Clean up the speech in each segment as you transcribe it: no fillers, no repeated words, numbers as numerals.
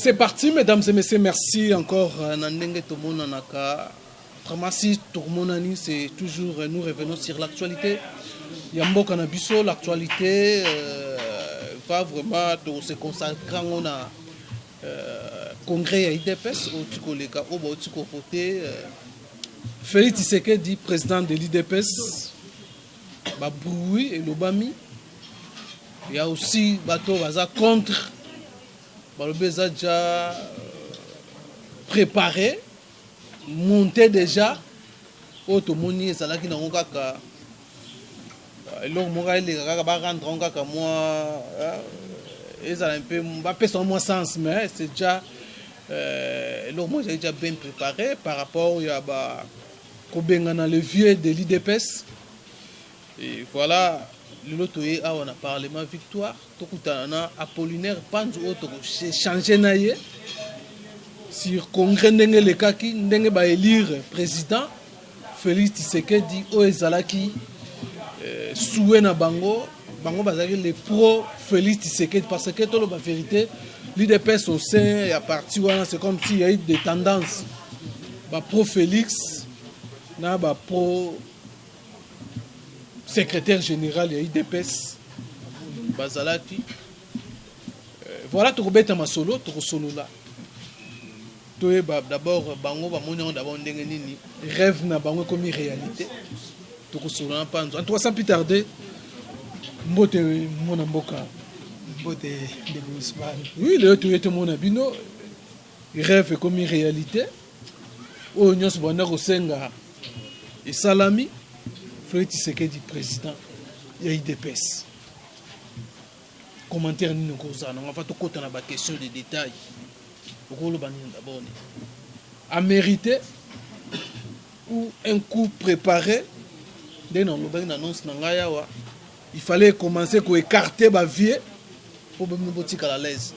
C'est parti, mesdames et messieurs. Merci encore. Vraiment, si tout le monde c'est toujours, nous revenons sur l'actualité. Yambo Kanabiso, l'actualité va vraiment se consacrer à congrès à IDPS, au Tikolega, au Tiko voté. Félix Tshisekedi, président de l'IDPS, Baboui et Lobami. Il y a aussi Bato Baza contre. Balobeza déjà préparé, monté déjà. Automoni et Salaki n'a pas qu'à. Alors, moi, il est rentré moi. Ils ont un peu. Pas son moins sens, mais c'est déjà. Alors, moi, j'ai déjà bien préparé par rapport à Kobengana, le vieux de l'IDPS. Et voilà. L'autre on a parlé ma victoire. Tokutana Apollinaire Panzu autre changé naie sur congrès ndenge le kaki ndenge ba élire président Félix Tshisekedi o ezalaki soué na bango bazaki les pro Félix Tshisekedi parce que tout la vérité l'IDPS au sein et à partir c'est comme s'il y a eu des tendances ba pro Félix na ba pro secrétaire général et IDPS Bazalaki. Voilà tout bête ma solo, tout solo là. D'abord bango ba moni d'abord ndenge nini rêve na bango comme réalité. Tout solo na panzo. En tout cas sans plus tarder mbote mona mboka mbote de Guzman. Oui, le tout était mon abino rêve comme réalité. O nyos bana ko senga et salami Félix Tshisekedi président il y a IDPS. Commentaire nous on va faire tout côté dans la question des détails. À mériter ou un coup préparé dès non l'annonce il fallait commencer à écarter ma vie pour me mettre à l'aise.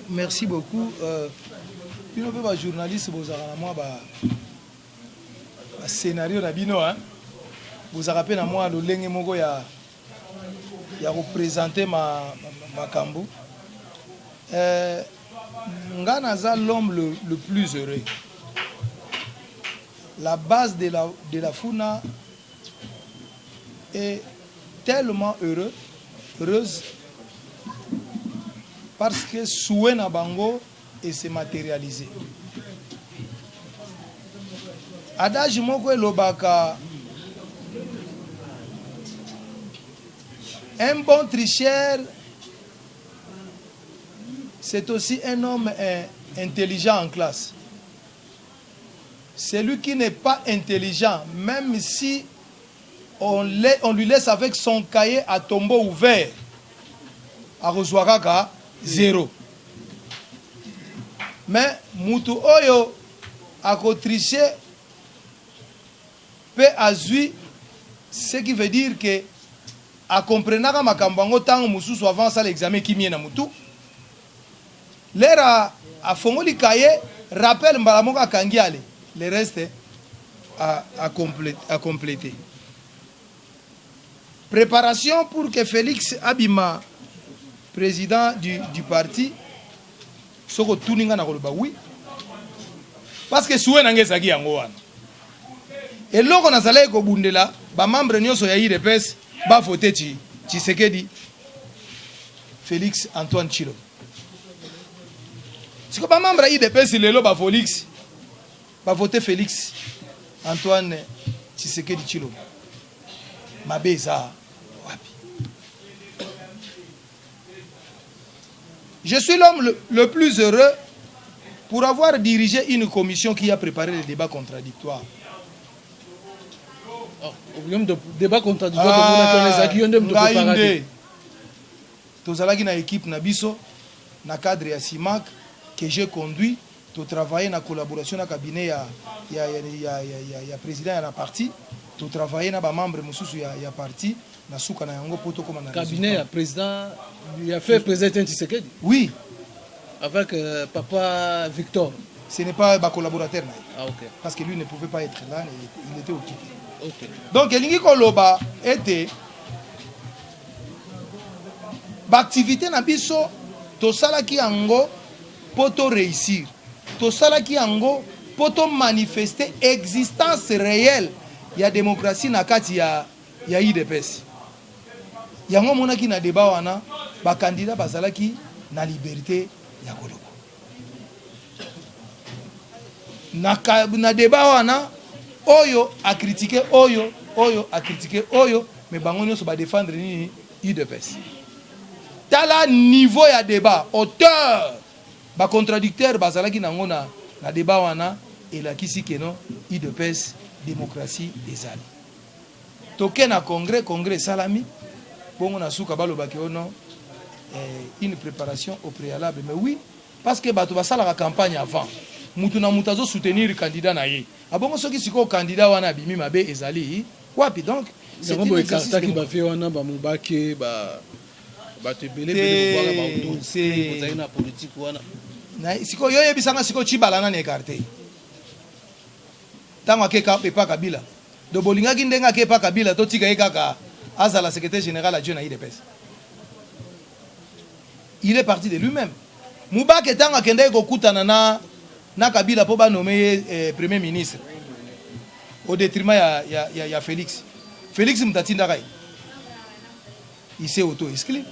Merci beaucoup. Puis on peut journaliste vous avez moi scénario d'abino hein vous avez rappelé à moi le lenge moko ya représenter ma cambo nganaza l'homme le plus heureux. La base de la Funa est tellement heureuse parce que souhait na bango et s'est matérialisé. Adage moko elobaka un bon tricheur c'est aussi un homme intelligent en classe. Celui qui n'est pas intelligent, même si on lui laisse avec son cahier à tombeau ouvert, à Rozoaraka, 0. Mais Moutou Oyo a triché peut azui, ce qui veut dire que a comprenaka makambango tango mususu avant ça l'examen qui mien na mutu l'era a fongoli kaye rappel mbalamoka kangiale le reste à compléter. Préparation pour que Félix Abima président du parti soko tuninga na koloba oui parce que soué nangezaki yango wana et loko nazalaki kobundela ba membre nyonso ya IDPS ba voter Tshisekedi Félix Antoine Tshilombo. Siko ba membre ya IDPS lelo ba Félix ba voter Félix Antoine Tshisekedi Tshilombo. Mabeza wapi. Je suis l'homme le plus heureux pour avoir dirigé une commission qui a préparé les débats contradictoires. De débat contradictoire tozalaki na équipe na biso na cadre ya SIMAC que j'ai conduit to travailler na collaboration na cabinet ya président ya la parti to travailler na ba membre mususu ya parti na suka na yango poto comme na cabinet ya président il a fait président Tshisekedi. Oui, avec papa Victor. Ce n'est pas un collaborateur. Ah, ok. Parce que lui ne pouvait pas être là, il était occupé. Ok. Donc, Elingi Koloba était l'activité na biso tosalaki yango po to réussir, tosalaki yango po to manifester existence réelle ya démocratie na kati ya UDPS. Yango monaki na débat wana ba candidat bazalaki na liberté ya koloko. Na débat wana oyo a critiquer oyo a critiquer oyo, mais bango nyonso ba défendre ni UDPS. Tala niveau ya débat, auteur ba contradicteur bazalaki nango na débat wana elakisi keno UDPS démocratie ezali. Toke na congrès salami bongo na suka balobaki ono une préparation au préalable, mais oui parce que bato basala la campagne avant mutu na mutu azo soutenir candidat na ye abongo soki siko candidat wana bimi mabe ezali wapi. Donc c'est un exercice qui va faire wana ba mubake ba te belé ba auto c'est na politique wana na siko yo yebisanga siko chibala na écarté tango akeka pepa Kabila do bolingaki ndenga kepa Kabila to tika ekaka azala secrétaire général adjoint na UDPS. Il est parti de lui-même. Mubake tango akende kokutana na Kabila po ba nommer premier ministre au détriment ya Félix. Félix mtatinda kai. Il s'est auto-exclu.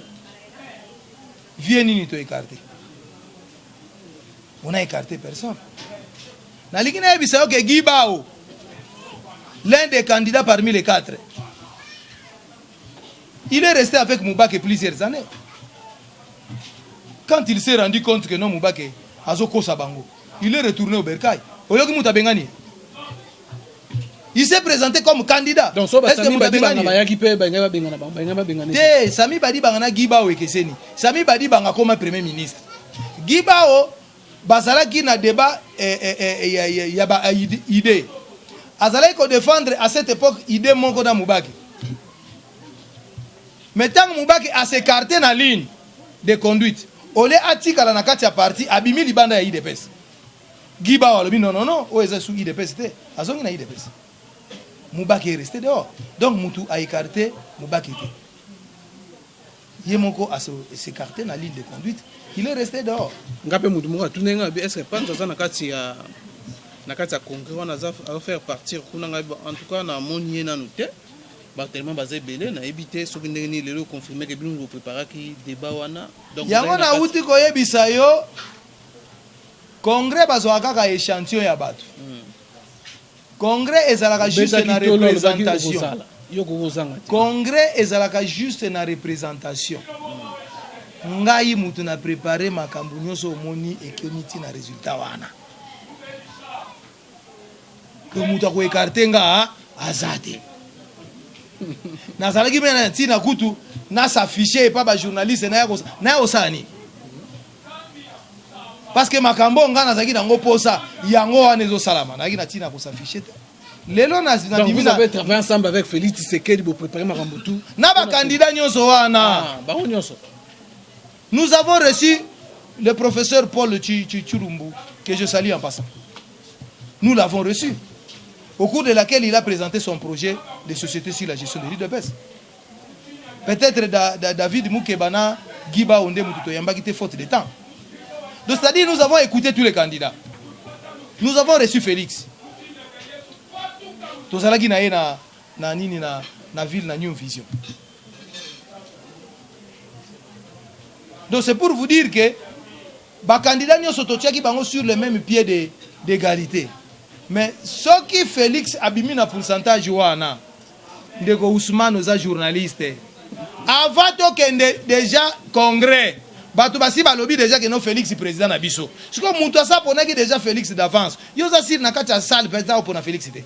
Viens nini to écarté. On a écarté personne. Na likina ebisa que Guibao, l'un des candidats parmi les 4, il est resté avec Moubake plusieurs années. Quand il s'est rendu compte que non Moubake azoko sabango, il est retourné au Bercail. Il s'est présenté comme candidat. Donc Sami Badi Sami Badi bangana Guibao ekeseni. Sami Badi banga comme premier ministre. Guibao bazalaki na débat ya ba idée. Azalaki ko défendre à cette époque idée monko na Moubaki. Mais tant Moubaki a s'écarté na ligne de conduite, olé atika la na kati ya parti abimi libanda ya IDPS. Guibao alobi non, o eza sous IDPS te. Azongi na IDPS. Moubaki est resté dehors. Donc Moutou a écarté Moubaki te. Yemoko a s'écarté na ligne de conduite. Il est resté dehors. Ngape Moutou Moura tunenga est-ce que pas ça na kati ya congrès on a faire partir en tout cas na monier na noté ba tellement basé belé na éviter ce que ndeni lelo confirmer que bino préparer ki débat wana. Donc yango na uti ko yebisa yo congrès bazwaka ka échantillon ya bato. Congrès ezalaka juste na représentation. Congrès ezalaka juste na représentation. Ngai mutu na préparer makambu nyonso omoni ekoniti na résultat wana. Que mutu ko écarter nga azate. Na zalaki mena tina kutu na s'afficher pas ba journaliste na osani. Parce que makambo nga na zaki nango posa yango wana ezo salama na kina tina ko s'afficher. Lelo na vous avez travaillé ensemble avec Félix Tshisekedi pour préparer makambo tout. Na ba candidat nyonso wana. Ba nyonso. Nous avons reçu le professeur Paul Chirumbu, que je salue en passant. Nous l'avons reçu, au cours de laquelle il a présenté son projet de société sur la gestion de l'UDPS. Peut-être David Moukebana, Giba Onde Moututo Yamba qui était faute de temps. Donc c'est-à-dire nous avons écouté tous les candidats. Nous avons reçu Félix. Tozalaki na ville na New Vision. Donc c'est pour vous dire que les candidats sont sur le même pied d'égalité. Mais ce qui Félix abimi na pourcentage wana ndeko Ousmane oza journaliste. Avant que déjà congrès, bato basi balobi déjà que non Félix président na biso. Ce que mutu asa ponaki déjà Félix d'avance. Yo za sir na kati ya salle président pour na Félix te.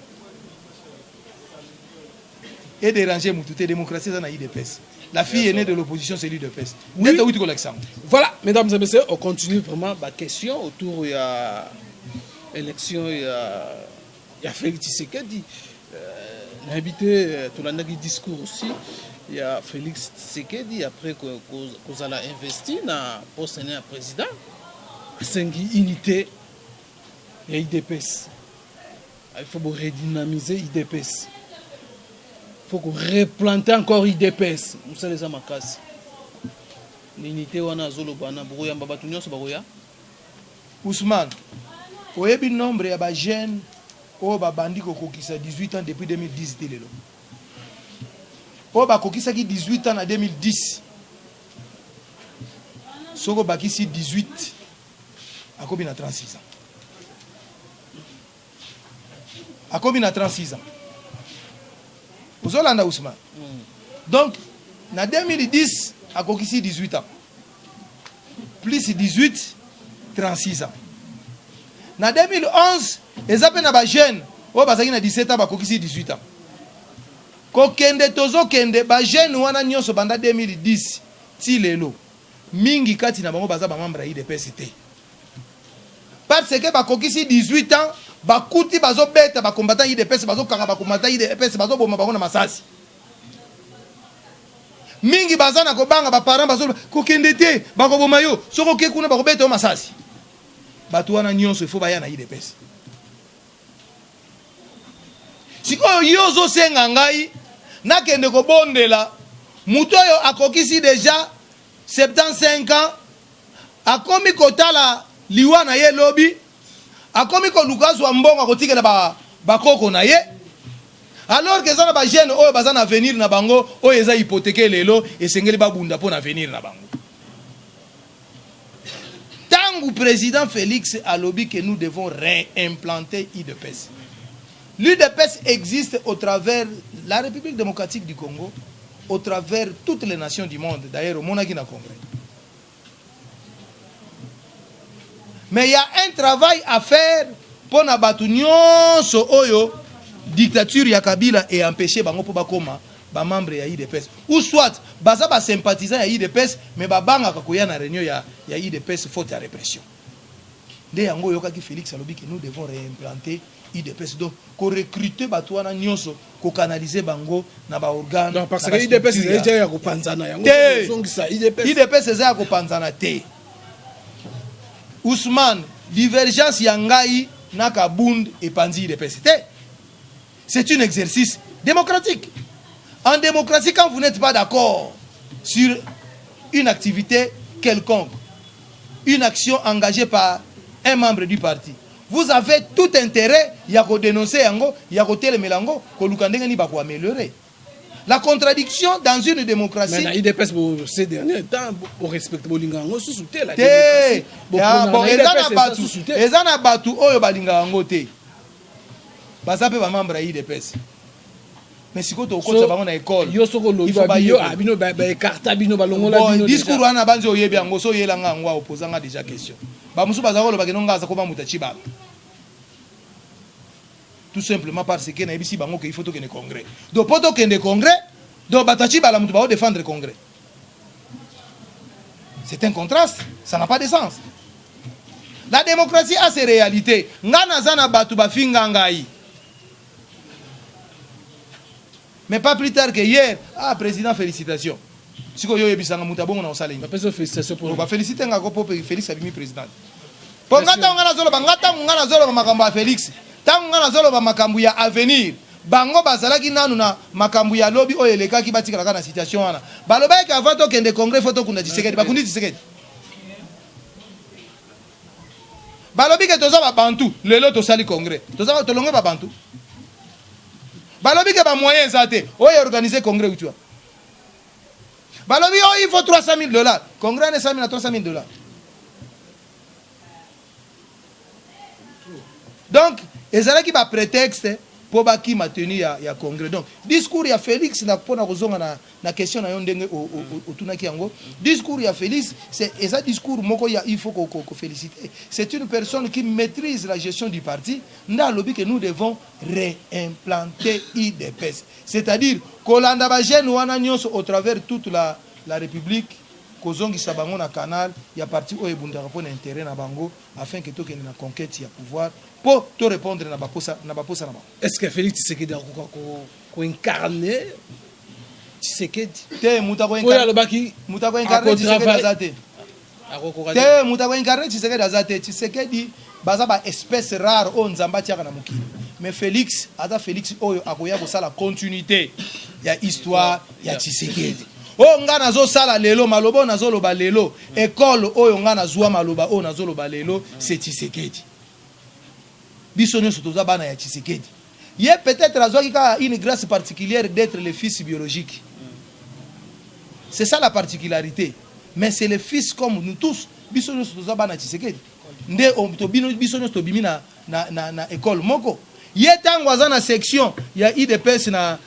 Et déranger mutu te démocratie za na IDPS. La fille aînée de l'opposition, c'est l'UDPS. Oui. Voilà, mesdames et messieurs, on continue vraiment la question autour de l'élection. Il y a Félix Tshisekedi. L'invité, tout le discours aussi. Il y a Félix Tshisekedi, après qu'on a investi dans le poste de président. C'est une unité de l'IDPS. Il faut redynamiser l'IDPS. Il faut qu'on replante encore IDPS. Nous sommes les Amakas. l'unité wana zoloba na boya mbaba tunyoso bakoya Ousmane oyebi nombre ya ba jeune o ba bandi ko kokisa 18 ans depuis 2010 telelo o ba kokisa ki 18 ans na 2010 soko bakisi 18 akobi na 36 ans akobi na 36 ans ozolanda Ousmane donc na 2010 akokisi 18 ans plus 18 36 ans na 2011 ezape na ba jeune o bazaki na 17 ans bakokisi 18 ans kokende tozokende ba jeune wana nyonso banda 2010 ti lelo mingi kati na bango baza ba membre ya IDPS te parce que bakokisi 18 ans bakuti bazobeta bakombata IDPS bazokanga bakombata IDPS bazoboma bango na masasi mingi baza na kobanga ba parents bazo kokende te bakoboma yo soko ke kuna bakobeta yo masasi bato wana nyonso ifo baya na IDPS sikoyo yo ozosenga ngai nakende kobondela mutu oyo akokisi deja 75 ans akomi kotala liwa na ye lobi akomi koluka zwa mbongo akotikela bakoko na ye alors que eza na bajeune oyo baza na avenir na bango oyo eza hypothèque lelo esengeli babunda mpo na avenir na bango tangu président Félix alobi que nous devons réimplanter IDPS. L'UDPS existe au travers la République démocratique du Congo, au travers toutes les nations du monde, d'ailleurs au Monaki na Congrès. Mais il y a un travail à faire pour na batu nyonso oyo dictature ya Kabila et empêcher bango po bakoma ba membre ya IDPS ou soit baza ba sympathisant ya IDPS mais babanga kakoya na réunion ya IDPS faute ya répression. Nde yango yokaki Félix alobi que nous devons réimplanter IDPS donc ko recruter batu wana nyonso ko canaliser bango na ba organe. Non parce que IDPS déjà ya ko panzana yango songisa IDPS eza ya ko panzana te. Ousmane divergence ya ngai na Kabund et Panzi IDPS te. C'est un exercice démocratique. En démocratie, quand vous n'êtes pas d'accord sur une activité quelconque, une action engagée par un membre du parti, vous avez tout intérêt à dénoncer, à améliorer. La contradiction dans une démocratie... Mais l'IDPS, ces derniers temps, on respecte la démocratie. Mais si vous avez une école, il faut discours wana banzo yebi yango so yelanga ngwa opposanga déjà question. Ba musu bazako lo bakenonga za koba mutachi ba. Tout simplement parce que na yebisi bango que il faut que ne congrès. Donc poto que ne congrès, donc batachi ba la mutu ba défendre congrès. C'est un contraste, ça n'a pas de sens. La démocratie a ses réalités. Ngana zana batu ba finga ngai. Mais pas plus tard que hier, président, félicitations. Si vous avez félicitations pour vous. Féliciter Félix Abimi président. Pour Félix, tant ya avenir. Bango bazalaki nanu na makambu ya lobby oyo elekaki batika na situation wana. Baloba ka avant to kende congrès photo kuna Tshisekedi bakundi Tshisekedi. Balobi ke toza ba bantu, lelo to sali congrès. Toza to longa ba bantu. Balobi ke ba moyens zate, oyo organiser congrès utua. Balobi oh il faut $300,000. Congrès ne 100,000 à $300,000. Donc, ezalaki ba prétexte pour baki maintenir ya congrès. Donc, discours ya Félix na pona kozonga na question na yo ndenge otunaki yango. Discours ya Félix, c'est eza discours moko ya il faut ko féliciter. C'est une personne qui maîtrise la gestion du parti. Nda lobi que nous devons réimplanter IDPS. C'est-à-dire kolanda ba jeune wana nyonso au travers toute la République kozongi sabango na canal ya parti oyo bundaka pona intérêt na bango afin que tokende na conquête ya pouvoir pour te répondre na baposa na bango. Est-ce que Félix Tshisekedi a incarné Tshisekedi te mutako incarné Tshisekedi azate te mutako incarné Tshisekedi azate Tshisekedi baza ba espèce rare o nzamba tiaka na mukili mais Félix aza Félix oyo akoya ko sala continuité ya histoire ya Tshisekedi o nga nazo sala lelo maloba nazo loba lelo école oyo nga nazwa maloba o nazo loba lelo c'est Tshisekedi biso nyonso toza bana ya Tshisekedi ye peut-être azwaki ka une grâce particulière d'être le fils biologique c'est ça la particularité mais c'est le fils comme nous tous biso nyonso toza bana ya Tshisekedi nde biso nyonso tobimi na école moko ye tango aza na section ya IDPS na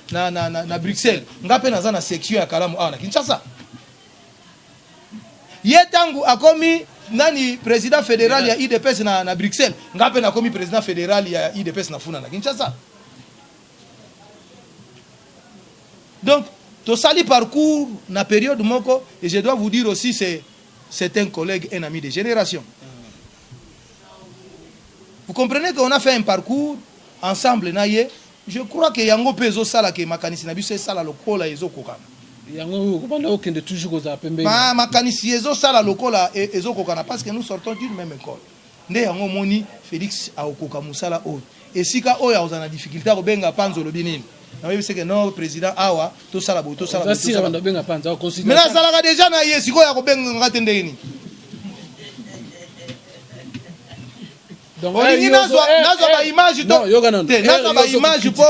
Bruxelles nga pe naza na section ya Kalamu awa na Kinshasa ye tango akomi nani président fédéral ya IDPS na Bruxelles nga pe nakomi président fédéral ya IDPS na Funa na Kinshasa. Donc to sali parcours na période moko et je dois vous dire aussi c'est un collègue, un ami de génération. Vous comprenez qu'on a fait un parcours ensemble naye. Je crois que yango pezo sala ke makanisi na biso sala lokola ezo kokana. Yango kopanda okende toujours aux apembe. Ma makanisi ezo sala lokola ezo kokana parce que nous sortons d'une même école. Nde yango moni Félix a okoka musala o. Et sika oya ozana difficulté ko benga panzo lobinini. Na webi c'est que non président awa to sala bo to sala bo. Ça banda benga panzo considère. Mais là sala déjà na ye siko ya ko benga ngatende ni. Donc nazo ba image to nazo ba image po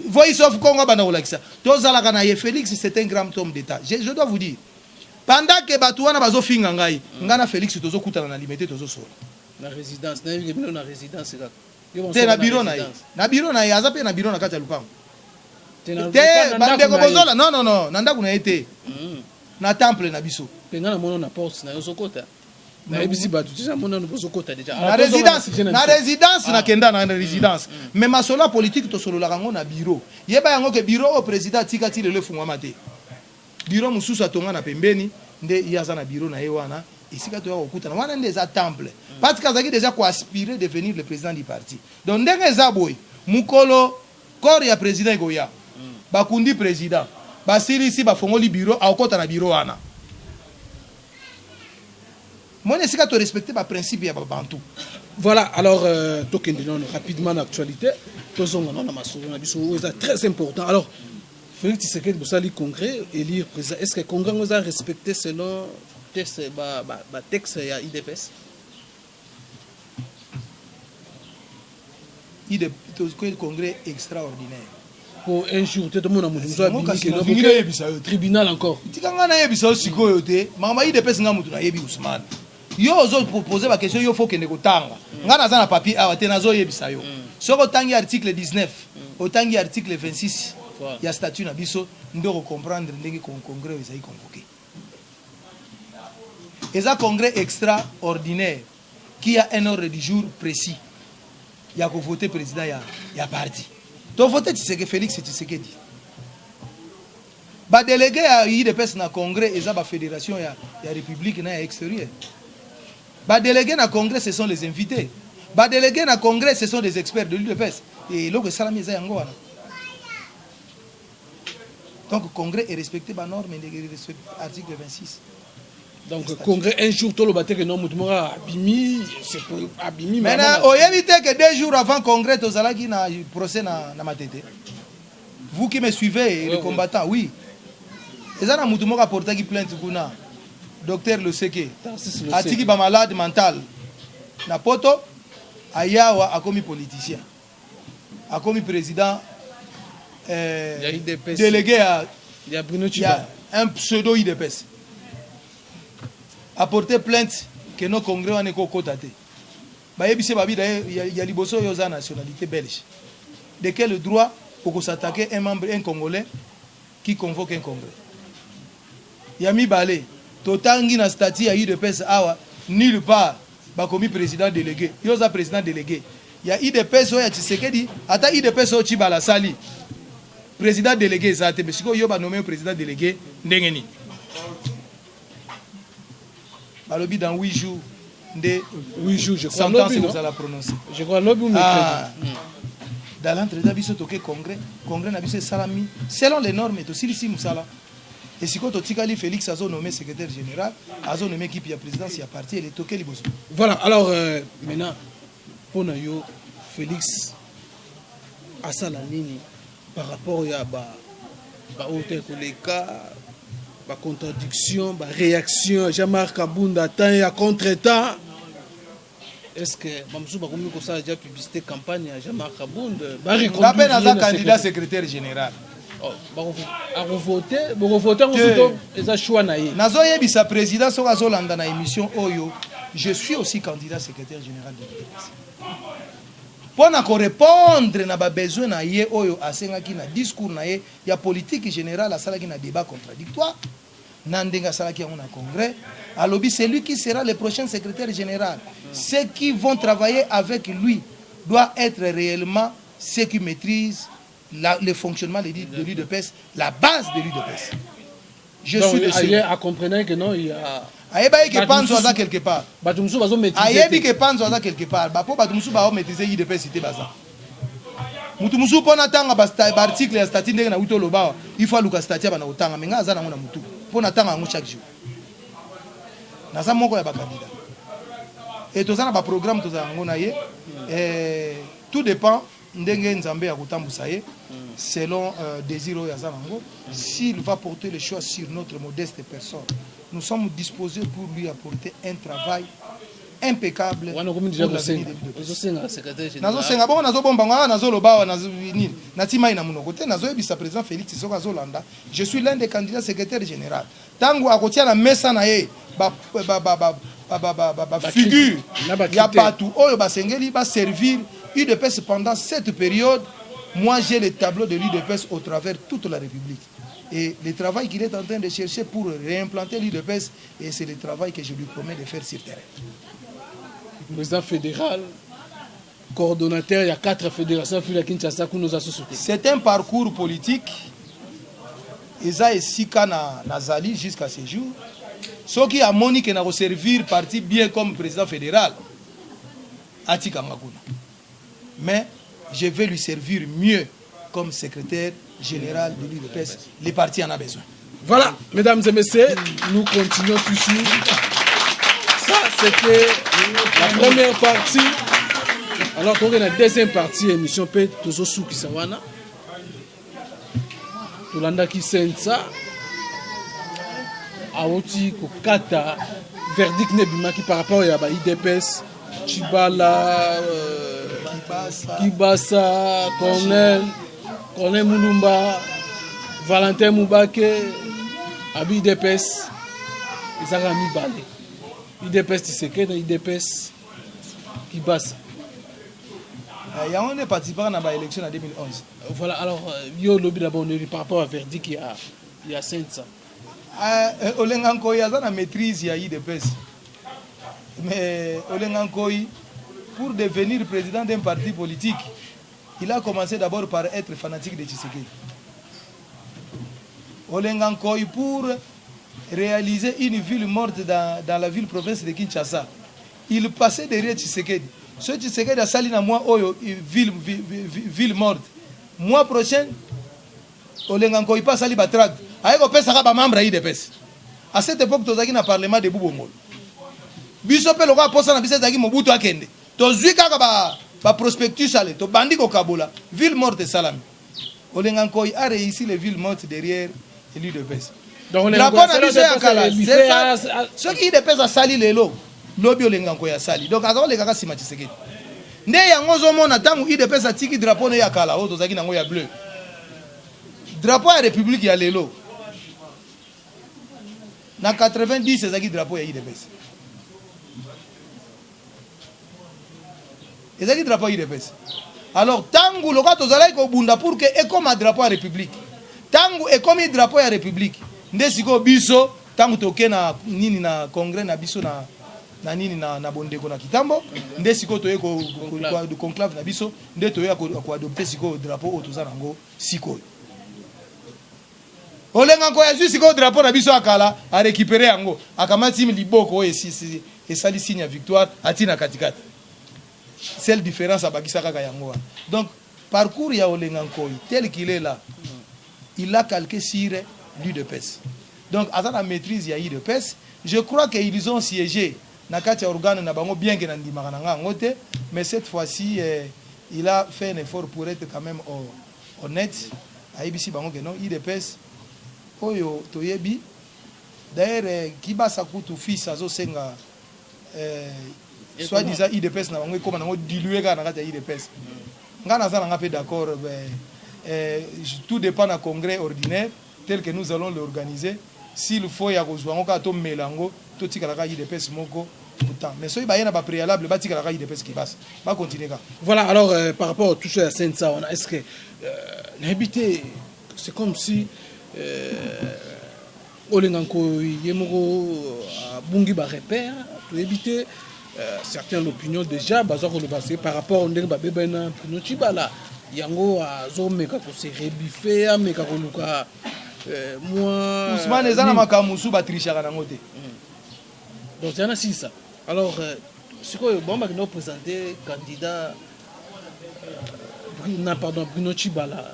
voice of Congo bana olakisa to zala kana ye Félix c'est un grand homme d'état. Je dois vous dire pendant que batuana bazo finga ngai ngana Félix tozo kutana na limité tozo sola na résidence na résidence là te na bureau na ye azape na bureau na kati ya lupango te bandeko bozola non na ndako na ete na temple na biso penga na mono na porte na yoso kota na ebisi batu déjà mono na bozo kota déjà na résidence na kenda na résidence mais masola politique to solo la rango na bureau yeba yango ke bureau au président tika ti le fungwa mate bureau mususu atonga na pembeni nde yaza na bureau na ye wana isika to yakokuta na wana nde za temple parce que azaki déjà ko aspirer devenir le président du parti donc ndenge za boy mukolo corps ya président ikoya bakundi président basilisi bafongoli bureau akota na bureau wana moi esika to respecter ba principe ya babantu. Voilà, alors tokendino rapidement l'actualité tozonga na masolo na biso c'est très important. Alors Félix Tshisekedi bosali congrès élire président, est-ce que congrès nous a respecté selon texte texte ya IDPS? Congrès extraordinaire. Pour un jour, tout le monde a tribunal encore. Yo ozo poser la question, yo faut que ne kotanga. Ngana za na papier awa te nazo yebisa yo. Soko tangi article 19, otangi article 26 ya statut na biso ndoko comprendre ndenge congrès ezai convoqué. Eza congrès extraordinaire qui a un ordre du jour précis. Il y a voté président ya parti. Donc voter Tshisekedi Félix Tshisekedi. Ba délégué à IDPS na congrès eza ba fédération ya république na extérieur. Ba délégué na congrès ce sont les invités. Ba délégué na congrès ce sont des experts de l'UDPS et loko salami eza yango wana. Donc congrès est respecté ba norme de article 26. Donc congrès un jour tout le bateau que non mutumora abimi c'est pour abimi maintenant au éviter que 2 jours avant congrès tozalaki na procès na matete. Vous qui me suivez les combattants oui. Ezana mutumora portaki plainte kuna docteur Le Seke atiki ba malade mental na poto ayawa akomi politicien akomi président délégué à Bruno Chiba un pseudo IDPS apporter plainte que nos congrès wane ko kotate ba yebise babida ya liboso yo za nationalité belge de quel droit pour s'attaquer un membre un congolais qui convoque un congrès yami balé totangi na statut ya IDPS awa nulle part ba komi président délégué yo za président délégué ya IDPS ya Tshisekedi ata IDPS o Chibala sali président délégué za te besiko yo ba nommé président délégué ndengeni balobi dans 8 jours de 8 jours je crois sentence que vous allez prononcer je crois lobi dans l'entrée biso toke congrès na biso salami selon les normes to silisi musala et si quand Tikali Félix a nommé secrétaire général a nommé équipe ya présidence ya parti et toke liboso. Voilà, alors maintenant pour yo Félix à ça la ligne par rapport à ba hôtel koleka contradiction, réaction, Jean-Marc Kabunda, temps et à contre-temps. Est-ce que Mamsou va comme ça déjà publicité campagne à Jean-Marc Kabunda? Rappel à candidat secrétaire général. Voter on choix naïe. Nazo yebisa président so azolanda na émission Oyo, je suis aussi candidat secrétaire général de l'UDPS. Pour na répondre na ba besoin na ye Oyo asengaki na discours na ye ya politique générale asalaki na débat contradictoire. Nandenga salaki na congrès. Alobi c'est lui qui sera le prochain secrétaire général. Ceux qui vont travailler avec lui doivent être réellement ceux qui maîtrisent le fonctionnement de l'UDPS, la base de l'UDPS. Je donc, suis de celui. À comprendre que non, il y a. Ayebi que Panzo aza quelque part. Batumsu bazo maîtriser. Ayebi que Panzo aza quelque part. Ba po Batumsu ba maîtriser l'UDPS cité baza. Mutumsu pona tanga ba article ya statut ndenge na uto loba. Il faut luka statut ba na utanga menga aza na ngona mutu. Pona tanga ngo chaque jour. Na sa moko ya ba candidat. Et tozana ba programme tozana ngona ye. Tout dépend ndenge nzambe ya kutambusa ye selon désir ya zanango. S'il va porter le choix sur notre modeste personne, nous sommes disposés pour lui apporter un travail impeccable. Nazo senga bon nazo bomba nga nazo loba nazo nini natima ina munoko te nazo yebisa président Félix Tshisekedi Zolanda. Je suis l'un des candidats secrétaire général. Tango akotia na mesa na ye ba figure ya partout oyo basengeli ba servir UDPS pendant cette période. Moi j'ai le tableau de l'UDPS au travers toute la République. Et le travail qu'il est en train de chercher pour réimplanter l'UDPS, et c'est le travail que je lui promets de faire sur terrain. Président fédéral, coordonnateur, il y a 4 fédérations qui Kinshasa qui nous a soutenu. C'est un parcours politique. Eza esika na Zali jusqu'à ce jour. Ce qui a monique na servir parti bien comme président fédéral. Atika Makuna. Mais je vais lui servir mieux comme secrétaire général de l'UDPS. Les partis en ont besoin. Voilà, mesdames et messieurs, nous continuons toujours. Ça, c'était la première partie. Alors, on a la deuxième partie, émission P. Tozosu Kisawana. Tolanda Kisensa. Aoti Kokata. Verdict Nebimaki par rapport à l'IDPS. Chibala. Kibasa. Cornel Moulumba. Valentin Moubake. Abi IDPS. Ils ont mis balé. IDPS Tshisekedi, IDPS Kibasa. On est participant à l'élection en 2011. Voilà, alors, yo lobby d'abord par rapport à verdict il y a 500. Olengankoy a la maîtrise il y a IDPS. Mais Olengankoy, pour devenir président d'un parti politique, il a commencé d'abord par être fanatique de Tshisekedi. Olengankoy, pour réaliser une ville morte dans la ville-province de Kinshasa, il passait derrière Tshisekedi. Ce Tshisekedi a sali na moi oyo ville morte. Mois prochain, Olengankoy pas sali batract. Aiko pesa ka ba membre IDPS. À cette époque tozaki na parlement de Bubongol. Biso pe loka posa na biso zaki Mobutu akende. Tozwi kaka ba prospectus ale to bandi ko kabola ville morte salami. Olengankoy a réussi les villes mortes derrière l'IDPS. Donc la bonne biso ya kala. Ce qui IDPS a sali lelo. Lobi Olengankoy a sali. Donc azao le kaka sima Tshisekedi. Ne yango zomona tangu IDPS a tiki drapeau ne ya kala o tozaki nango ya bleu. Drapeau ya République ya lelo. Na 90 ezaki drapeau ya IDPS. Ezaki drapeau ya IDPS. Alors tangu loka tozalaki ko bunda pour que ekoma drapeau ya République. Tangu ekomi drapeau ya République. Nde siko biso tangu toke na nini na congrès na biso na nini na bondeko na kitambo nde siko toye ko conclave na biso nde toye ko adopter siko drapeau otozana ngo siko. Olengankoy azwi siko drapeau na biso akala a récupérer yango akamati liboko et sali signe ya victoire atina katikati. Seule différence abakisa kaka yango. Donc parcours ya Olengankoy tel qu'il est là, il a calqué sur l'UDPS. Donc à la maîtrise ya l'UDPS, je crois qu'ils ont siégé nakati ya organe na bango bien que nandimaka na nga ngote, mais cette fois-ci il a fait un effort pour être quand même honnête. Aibisi bango que non IDPS oyo toyebi D'ailleurs, Kibasa Kutu fils Azo Senga, soit disant IDPS, n'a pas comment diluer quand on a IDPS. On a peu d'accord, tout dépend d'un congrès ordinaire tel que nous allons l'organiser. S'il faut, il y a besoin de mélango, tout ce qui est IDPS moko. Mais si il y a un préalable, il y a IDPS qui passe. On va continuer. Voilà, alors par rapport à tout ça, est-ce que c'est comme si Olenganko Yemoro Bungi ba repère pour éviter certains l'opinion déjà par rapport au ndenge babena Bruno Tshibala yango azomeka ko se rebifé ameka ko luka moi Ousmane ezana makamusu ba trichaka nango te. Donc c'est un ça. Alors ce que bon va nous présenter candidat Bruno Tshibala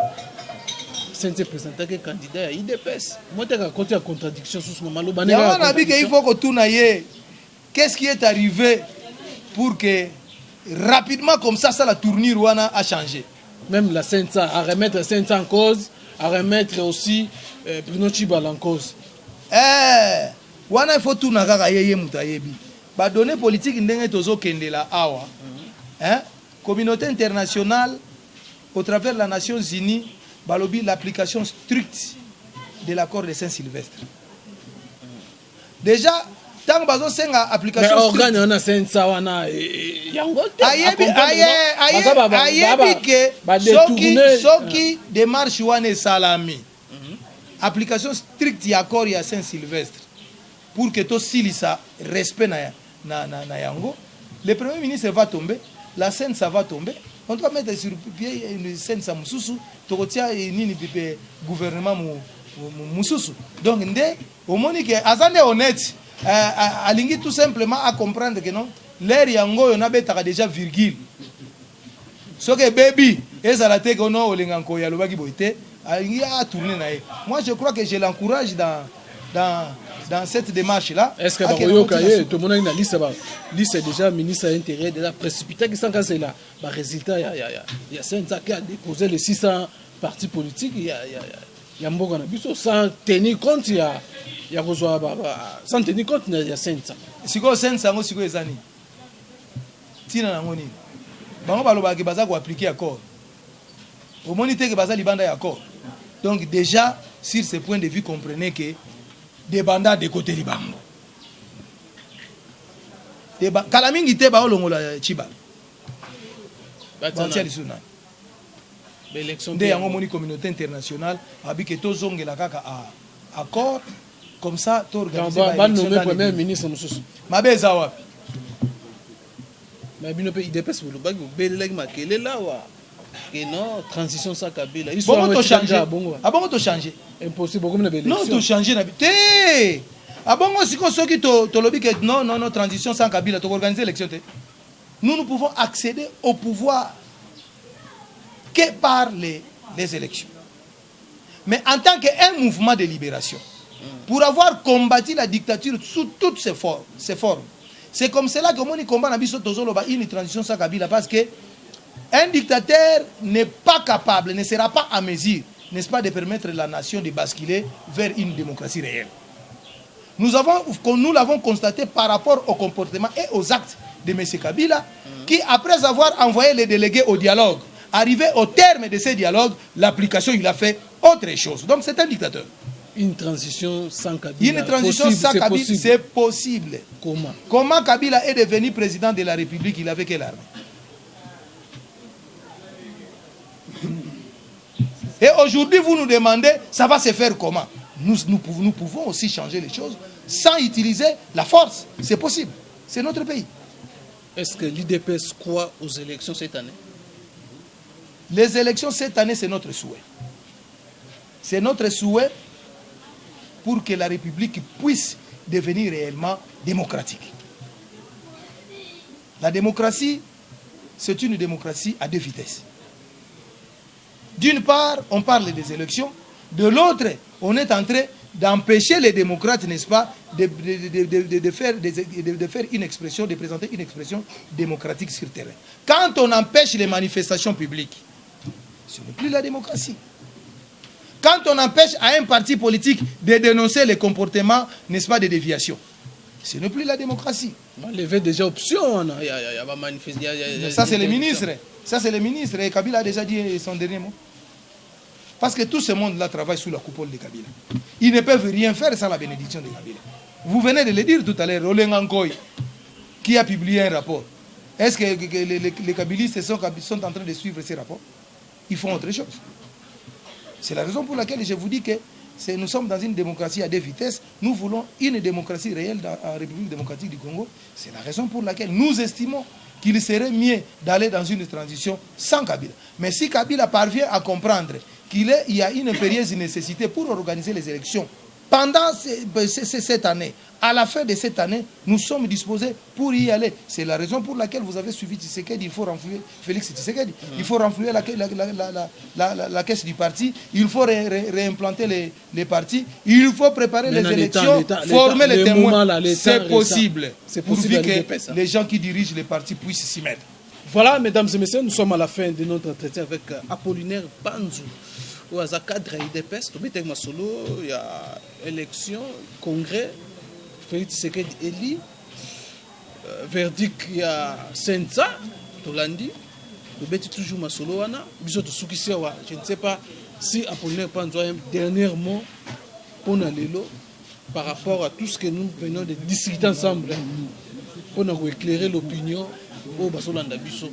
c'est présenté que candidat à IDPS. Moi, tu as côté à contradiction sur ce moment. Il faut que tout n'aille. Qu'est-ce qui est arrivé pour que rapidement comme ça la tournure a changé? Même la Sensa, à remettre la Sensa en cause, à remettre aussi Bruno Tshibala en cause. Il faut tout n'aille. Bah donner politique n'engage tozo kendela awa. Communauté internationale au travers de la Nations Unies. Balobi l'application stricte de l'accord de Saint-Sylvestre. Déjà, tant que bazo senga application stricte. Mais organe on a sensa wana yangote. Ayebi que soki démarche wana salami. Application stricte de accord ya Saint-Sylvestre pour que to silisa respect na yango. Le premier ministre va tomber, la scène ça va tomber. On doit mettre sur pied une scène ça mususu. Tokotia nini pipe gouvernement mususu. Donc ndé au monique azande honnête alingi tout simplement à comprendre que non l'air yango on a déjà virgule. So que baby et ça la tête qu'on a olinganko ya lobaki boité alingi a tourner naé. Moi je crois que je l'encourage dans cette démarche-là. Est-ce que tout le monde a une liste liste déjà ministre de l'Intérieur déjà précipité qui s'engage là. Bah résultat il y a Sensa qui a déposé les 600 partis politiques il y a Mboka na biso sans tenir compte il y a sans tenir compte il y a Sensa. Siko Sensa ngo siko ezani. Tina na ngoni. Bango baloba ke baza ko appliquer accord. Au monité que baza libanda accord. Donc déjà sur ce point de vue comprenez que des bandats de côté libango. Kalamingi te ba olongola Tshibala. Batia lisuna. L'élection de yango moni communauté internationale abi que tozongela kaka à accord comme ça to organiser ba nommer premier ministre mususu. Mabeza wapi. Mais bino pe IDPS bolo ba belelaki makele là wa. Que non transition ça Kabila. Ils sont bon changer. Ah bon to changer. Impossible comme na élection. Non to changer na te. Ah bon siko soki to lobi que non transition sans Kabila to organiser l'élection te. Nous pouvons accéder au pouvoir que par les élections. Mais en tant qu'un mouvement de libération, pour avoir combattu la dictature sous toutes ses formes, c'est comme cela que mon combat n'a pas une transition sans Kabila parce que un dictateur n'est pas capable, ne sera pas à mesure, n'est-ce pas, de permettre à la nation de basculer vers une démocratie réelle. Nous l'avons constaté par rapport au comportement et aux actes de M. Kabila, qui, après avoir envoyé les délégués au dialogue, arrivé au terme de ces dialogues, l'application, il a fait autre chose. Donc c'est un dictateur. Une transition sans Kabila. Une transition sans Kabila, c'est possible. Comment Kabila est devenu président de la République? Il avait quelle armée? Et aujourd'hui, vous nous demandez, ça va se faire comment? Nous pouvons aussi changer les choses sans utiliser la force. C'est possible. C'est notre pays. Est-ce que l'IDPS croit aux élections cette année? Les élections cette année, c'est notre souhait. C'est notre souhait pour que la République puisse devenir réellement démocratique. La démocratie, c'est une démocratie à deux vitesses. D'une part, on parle des élections. De l'autre, on est en train d'empêcher les démocrates, n'est-ce pas, de faire une expression, de présenter une expression démocratique sur le terrain. Quand on empêche les manifestations publiques, ce n'est plus la démocratie. quand on empêche à un parti politique de dénoncer les comportements, n'est-ce pas, de déviation, ce n'est plus la démocratie. Il y avait déjà option, il y a manifesté. Ça, c'est le ministre. Ça, c'est le ministre. Et Kabila a déjà dit son dernier mot. Parce que tout ce monde-là travaille sous la coupole de Kabila. Ils ne peuvent rien faire sans la bénédiction de Kabila. Vous venez de le dire tout à l'heure, Roland Ankoy, qui a publié un rapport. Est-ce que les Kabilistes sont en train de suivre ces rapports? Ils font autre chose. C'est la raison pour laquelle je vous dis que nous sommes dans une démocratie à deux vitesses. Nous voulons une démocratie réelle dans la République démocratique du Congo. C'est la raison pour laquelle nous estimons qu'il serait mieux d'aller dans une transition sans Kabila. Mais si Kabila parvient à comprendre qu'il y a une impérieuse nécessité pour organiser les élections pendant cette année, à la fin de cette année, nous sommes disposés pour y aller. C'est la raison pour laquelle vous avez suivi Tshisekedi. Il faut renflouer Félix Tshisekedi. Il faut renflouer la caisse du parti. Il faut réimplanter les partis. Il faut préparer les élections, former les témoins. C'est possible. Pourvu que les gens qui dirigent les partis puissent s'y mettre. Voilà, mesdames et messieurs, nous sommes à la fin de notre entretien avec Apollinaire Panzou. Au hasard cadre IDPS, il y a élection, congrès, Félix Tshisekedi élu, verdict il y a Senza, Tolandi, le bêtis toujours Masolo wana, je ne sais pas si Apollinaire Panzou a un dernier mot pour Nalélo par rapport à tout ce que nous venons de discuter ensemble pour nous éclairer l'opinion au Basolanda Bisso,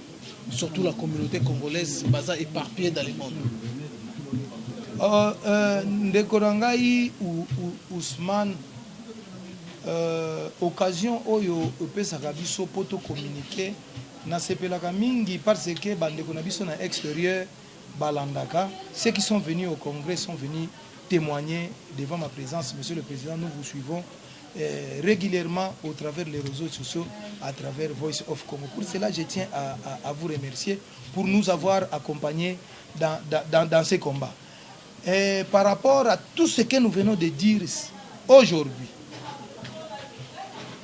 surtout la communauté congolaise basée éparpillée dans le monde. Ndekorangai ou Ousmane, occasion oyo opesaka biso poto communiquer na sepelaka mingi parce que bandeko na biso na extérieur balandaka. Ceux qui sont venus au congrès sont venus témoigner devant ma présence. Monsieur le Président, nous vous suivons régulièrement au travers les réseaux sociaux, à travers Voice of Congo. Pour cela, je tiens à vous remercier pour nous avoir accompagnés dans ces combats. Et par rapport à tout ce que nous venons de dire aujourd'hui,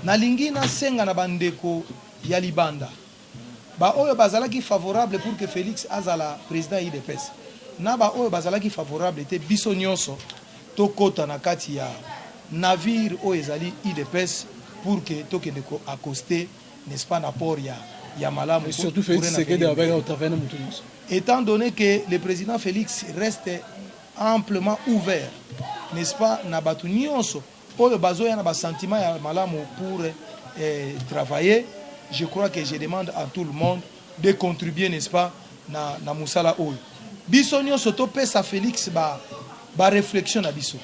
nalingi na senga na bandeko ya libanda ba oyo bazalaki favorable pour que Félix azala président IDPS na ba oyo bazalaki favorable te biso nyonso tokota na kati ya navire oyo ezali IDPS pour que tokende ko accoster, n'est-ce pas, na port ya malamu. Et surtout Félix Tshisekedi avec au travers de mutu nyonso. Étant donné que le président Félix reste amplement ouvert, n'est-ce pas, na batu nyonso oyo bazoya na ba sentiment ya malamu pour travailler, je crois que je demande à tout le monde de contribuer, n'est-ce pas, na musala oyo. Biso nyonso to pesa Félix ba réflexion na biso,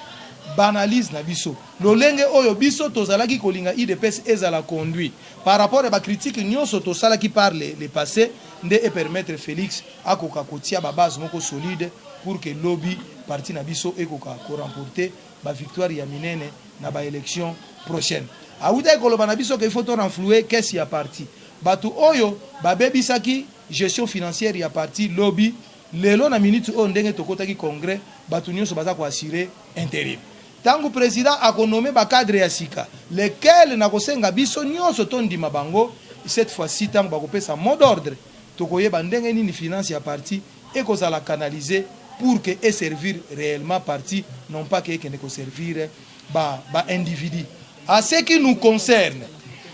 ba analyse na biso. Lolenge oyo biso tozalaki kolinga IDPS ezala conduit par rapport à ba critique nyonso to sala qui parle le passé nde et permettre Félix akoka kotia ba base moko solide pour que lobby parti na biso ekoka ko remporter ba victoire ya minene na ba élection prochaine. Aouda koloba na biso que il faut to renflouer qu'est-ce ya parti. Batu oyo ba bebisaki gestion financière ya parti lobby lelo na minute o ndenge tokotaki congrès batu nyonso baza ko assurer intérim. Tangu président a nommé ba cadre ya sika lequel na kosenga biso nyonso tondima bango cette fois-ci tangu ba kopesa mot d'ordre tokoyeba ndenge nini finance ya parti et qu'on la canaliser pour que et servir réellement parti, non pas que ne servir ba individu. À ce qui nous concerne,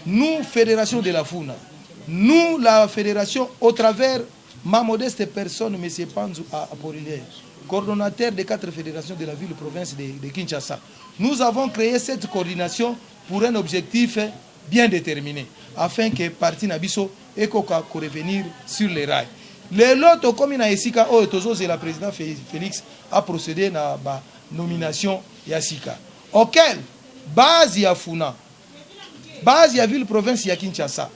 nous fédération de la Funa, nous la fédération au travers ma modeste personne, M. Panzou Apollinaire, coordonnateur des 4 fédérations de la ville province de Kinshasa, nous avons créé cette coordination pour un objectif bien déterminé, afin que parti Nabiso et Koka revenir sur les rails. Les lots comme na esika o tozo la président Félix a procédé à la nomination Yassika. Auquel base ya Funa, base ya ville province ya Kinshasa,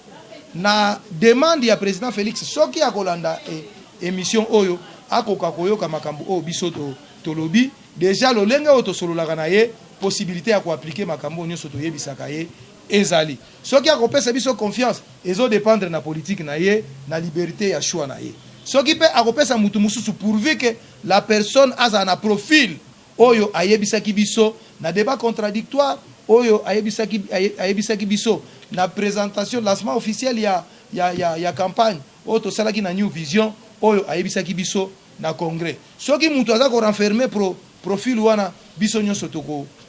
na demande ya président Félix soki akolanda émission oyo akoka koyoka makambo o biso to lobby déjà lo lenga o to sololaka na ye possibilité ya ko appliquer makambo nyonso to yebisaka ye ezali. Soki akopesa biso confiance ezo dépendre na politique na ye na liberté ya choix na ye. Soki pe akopesa mutu mususu pourvu que la personne a na profil oyo ayebisaki biso na débat contradictoire oyo ayebisaki biso na présentation lancement officiel ya campagne oyo tosalaki na New Vision oyo ayebisaki biso na congrès. Soki mutu aza ko renfermer profil wana biso nyonso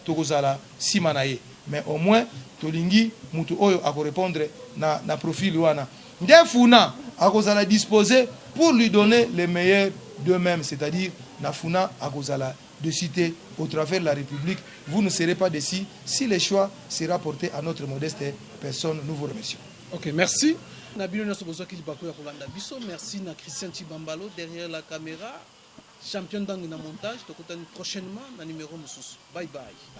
tokozala nsima na ye, mais au moins tolingi mutu oyo akorépondre na profil wana nde funa akozala disposé pour lui donner les meilleurs d'eux-mêmes, c'est-à-dire na funa akozala de citer au travers de la République. Vous ne serez pas déçus si le choix sera porté à notre modeste personne. Nous vous remercions. Ok, merci. Merci na Christian Chibambalo derrière la caméra, champion dans le montage. Prochainement, na numéro Moussous. Bye bye.